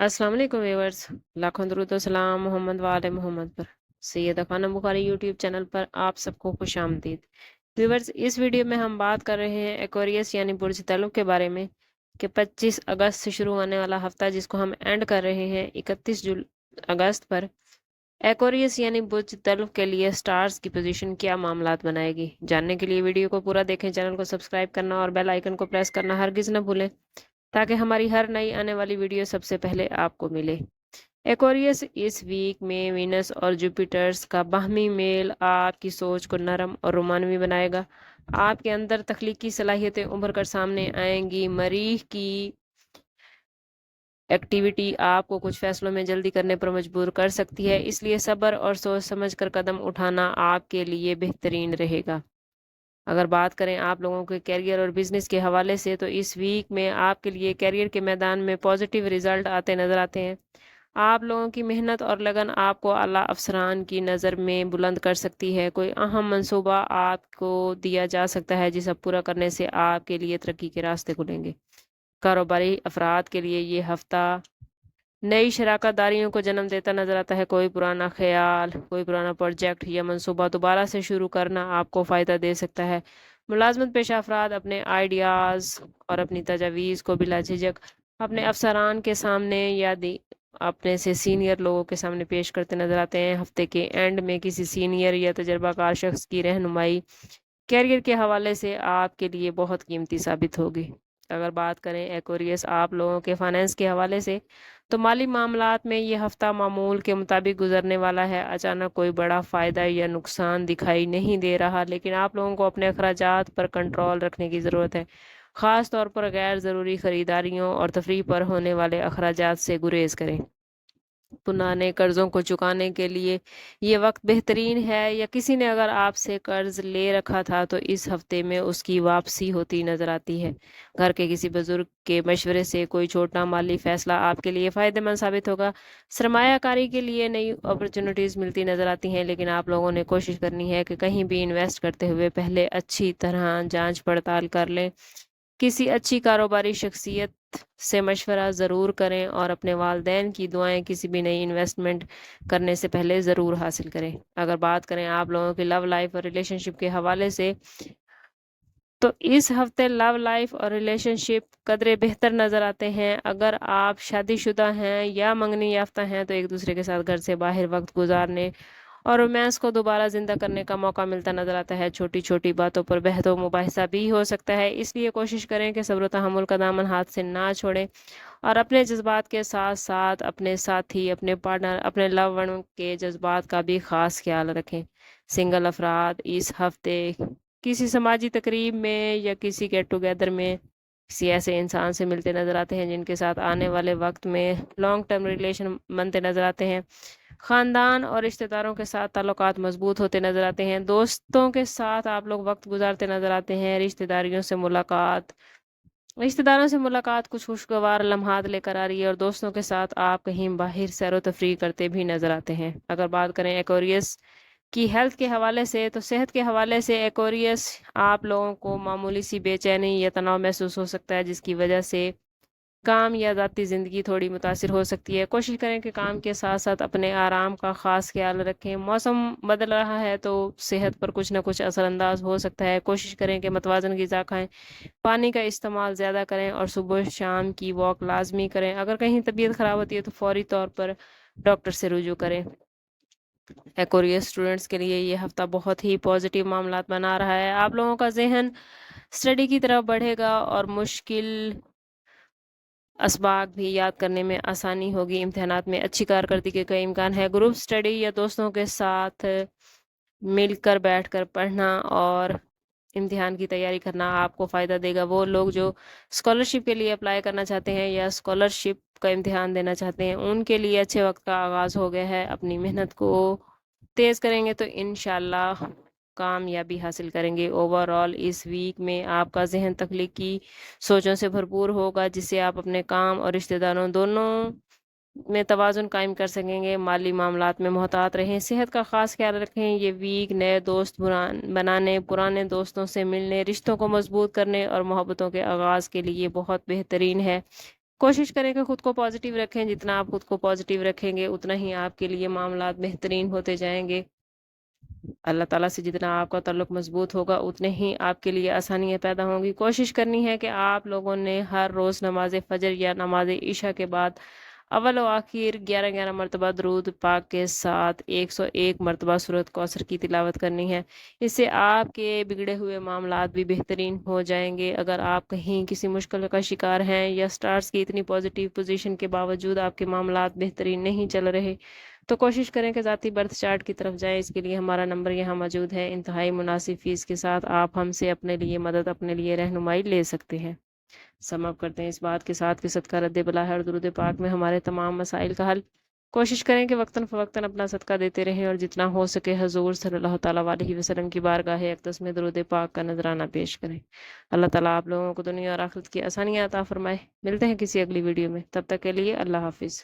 अस्सलाम वालेकुम व्यूअर्स। लाखों दरूद व सलाम मोहम्मद वाले मोहम्मद पर। सैयद खानम बुखारी यूट्यूब चैनल पर आप सबको खुश आमदीद। व्यूअर्स, इस वीडियो में हम बात कर रहे हैं एक्वेरियस यानी बुर्ज तलब के बारे में कि 25 अगस्त से शुरू होने वाला हफ्ता जिसको हम एंड कर रहे हैं 31 अगस्त पर एक्वेरियस यानी बुर्ज तलब के लिए स्टार्स की पोजीशन क्या मामलात बनाएगी। जानने के लिए वीडियो को पूरा देखें, चैनल को सब्सक्राइब करना और बेल आइकन को प्रेस करना हरगिज न भूलें ताकि हमारी हर नई आने वाली वीडियो सबसे पहले आपको मिले। एक्वेरियस इस वीक में वीनस और जुपिटर्स का बाहमी मेल आपकी सोच को नरम और रोमानवी बनाएगा। आपके अंदर तख्लीकी सलाहियतें उभर कर सामने आएंगी। मरीख की एक्टिविटी आपको कुछ फैसलों में जल्दी करने पर मजबूर कर सकती है, इसलिए सब्र और सोच समझ कर कदम उठाना आपके लिए बेहतरीन रहेगा। अगर बात करें आप लोगों के कैरियर और बिजनेस के हवाले से, तो इस वीक में आपके लिए कैरियर के मैदान में पॉजिटिव रिजल्ट आते नजर आते हैं। आप लोगों की मेहनत और लगन आपको आला अफसरान की नज़र में बुलंद कर सकती है। कोई अहम मंसूबा आपको दिया जा सकता है जिसे पूरा करने से आपके लिए तरक्की के रास्ते खुलेंगे। कारोबारी अफराद के लिए ये हफ्ता नई शराकतदारियों को जन्म देता नजर आता है। कोई पुराना ख्याल, कोई पुराना प्रोजेक्ट या मंसूबा दोबारा से शुरू करना आपको फ़ायदा दे सकता है। मुलाजमत पेशा अफराद अपने आइडियाज़ और अपनी तजावीज़ को बिला झिझक अपने अफसरान के सामने या अपने से सीनियर लोगों के सामने पेश करते नजर आते हैं। हफ्ते के एंड में किसी सीनियर या तजर्बाकार शख्स की रहनुमाई कैरियर के हवाले से आपके लिए बहुत कीमती साबित होगी। अगर बात करें एक्वेरियस आप लोगों के फाइनेंस के हवाले से, तो माली मामलात में ये हफ्ता मामूल के मुताबिक गुजरने वाला है। अचानक कोई बड़ा फ़ायदा या नुकसान दिखाई नहीं दे रहा, लेकिन आप लोगों को अपने अखराजात पर कंट्रोल रखने की ज़रूरत है। ख़ास तौर पर गैर ज़रूरी ख़रीदारियों और तफरीह पर होने वाले अखराजात से गुरेज करें। पुराने कर्जों को चुकाने के लिए ये वक्त बेहतरीन है, या किसी ने अगर आपसे कर्ज ले रखा था तो इस हफ्ते में उसकी वापसी होती नजर आती है। घर के किसी बुजुर्ग के मशवरे से कोई छोटा माली फैसला आपके लिए फायदेमंद साबित होगा। सरमायाकारी के लिए नई अपॉर्चुनिटीज मिलती नजर आती हैं, लेकिन आप लोगों ने कोशिश करनी है कि कहीं भी इन्वेस्ट करते हुए पहले अच्छी तरह जांच पड़ताल कर लें। किसी अच्छी कारोबारी शख्सियत से मशवरा ज़रूर करें और अपने वालदैन की दुआएं किसी भी नई इन्वेस्टमेंट करने से पहले ज़रूर हासिल करें। अगर बात करें आप लोगों की लव लाइफ और रिलेशनशिप के हवाले से, तो इस हफ्ते लव लाइफ और रिलेशनशिप कदरे बेहतर नज़र आते हैं। अगर आप शादीशुदा हैं या मंगनी याफ्ता हैं तो एक दूसरे के साथ घर से बाहर वक्त गुजारने और रोमांस को दोबारा जिंदा करने का मौका मिलता नजर आता है। छोटी छोटी बातों पर बहस व मुबाहिसा भी हो सकता है, इसलिए कोशिश करें कि सब्र तहम्मुल का दामन हाथ से ना छोड़ें और अपने जज्बात के साथ साथ अपने साथी, अपने पार्टनर, अपने लव वन के जज्बात का भी खास ख्याल रखें। सिंगल अफराद इस हफ्ते किसी समाजी तकरीब में या किसी गेट टुगेदर में किसी ऐसे इंसान से मिलते नजर आते हैं जिनके साथ आने वाले वक्त में लॉन्ग टर्म रिलेशन बनते नजर आते हैं। खानदान और रिश्तेदारों के साथ ताल्लुकात मजबूत होते नजर आते हैं। दोस्तों के साथ आप लोग वक्त गुजारते नजर आते हैं। रिश्तेदारों से मुलाकात कुछ खुशगवार लम्हात लेकर आ रही है और दोस्तों के साथ आप कहीं बाहर सैर तफरीह करते भी नजर आते हैं। अगर बात करें एक्वेरियस की हेल्थ के हवाले से, तो सेहत के हवाले से एक्वेरियस आप लोगों को मामूली सी बेचैनी या तनाव महसूस हो सकता है, जिसकी वजह से काम या ज़ाती ज़िंदगी थोड़ी मुतासिर हो सकती है। कोशिश करें कि काम के साथ साथ अपने आराम का ख़ास ख्याल रखें। मौसम बदल रहा है तो सेहत पर कुछ ना कुछ असरअंदाज हो सकता है। कोशिश करें कि मतवाज़न ग़िज़ा खाएं, पानी का इस्तेमाल ज़्यादा करें और सुबह शाम की वॉक लाजमी करें। अगर कहीं तबीयत ख़राब होती है तो फौरी तौर पर डॉक्टर से रुजू करें। एक्वेरियस स्टूडेंट्स के लिए ये हफ्ता बहुत ही पॉजिटिव मामलात बना रहा है। आप लोगों का जहन स्टडी की तरफ बढ़ेगा और मुश्किल असबाक भी याद करने में आसानी होगी। इम्तहानात में अच्छी कारकर्दगी के कई इम्कान है। ग्रुप स्टडी या दोस्तों के साथ मिलकर बैठकर पढ़ना और इम्तिहान की तैयारी करना आपको फ़ायदा देगा। वो लोग जो स्कॉलरशिप के लिए अप्लाई करना चाहते हैं या स्कॉलरशिप का इम्तिहान देना चाहते हैं, उनके लिए अच्छे वक्त का आगाज़ हो गया है। अपनी मेहनत को तेज़ करेंगे तो इंशाल्लाह कामयाबी हासिल करेंगे। ओवरऑल इस वीक में आपका जहन तख्लीकी सोचों से भरपूर होगा, जिससे आप अपने काम और रिश्तेदारों दोनों में तवाज़ुन कायम कर सकेंगे। माली मामलात में मोहतात रहें, सेहत का ख़ास ख्याल रखें। ये वीक नए दोस्त बनाने, पुराने दोस्तों से मिलने, रिश्तों को मजबूत करने और मोहब्बतों के आगाज़ के लिए बहुत बेहतरीन है। कोशिश करें कि खुद को पॉजिटिव रखें, जितना आप खुद को पॉजिटिव रखेंगे उतना ही आपके लिए मामलात बेहतरीन होते जाएंगे। अल्लाह ताला से जितना आपका ताल्लुक मजबूत होगा उतने ही आपके लिए आसानियाँ पैदा होंगी। कोशिश करनी है कि आप लोगों ने हर रोज़ नमाज फ़जर या नमाज इशा के बाद अव्वल व आखिर 11-11 मरतबा दरूद पाक के साथ 101 मरतबा सूरत कौसर की तिलावत करनी है। इससे आपके बिगड़े हुए मामलात भी बेहतरीन हो जाएंगे। अगर आप कहीं किसी मुश्किल का शिकार हैं या स्टार्स की इतनी पॉजिटिव पोजीशन के बावजूद आपके मामलात बेहतरीन नहीं चल रहे, तो कोशिश करें कि ज़ाती बर्थ चार्ट की तरफ जाएं। इसके लिए हमारा नंबर यहाँ मौजूद है। इंतहाई मुनासिब फ़ीस के साथ आप हमसे अपने लिए मदद, अपने लिए रहनुमाई ले सकते हैं। समाप्त करते हैं इस बात के साथ कि सदका रद्द बला है और दुरूद पाक में हमारे तमाम मसाइल का हल। कोशिश करें कि वक्तन फ़वक्तन अपना सदका देते रहें और जितना हो सके हजूर सल्लल्लाहु ताला अलैहि वसल्लम की बारगाह अक़दस में दुरूद पाक का नजराना पेश करें। अल्लाह ताला आप लोगों को दुनिया और आखिरत की आसानियाँ अता फरमाए। मिलते हैं किसी अगली वीडियो में, तब तक के लिए अल्लाह हाफिज़।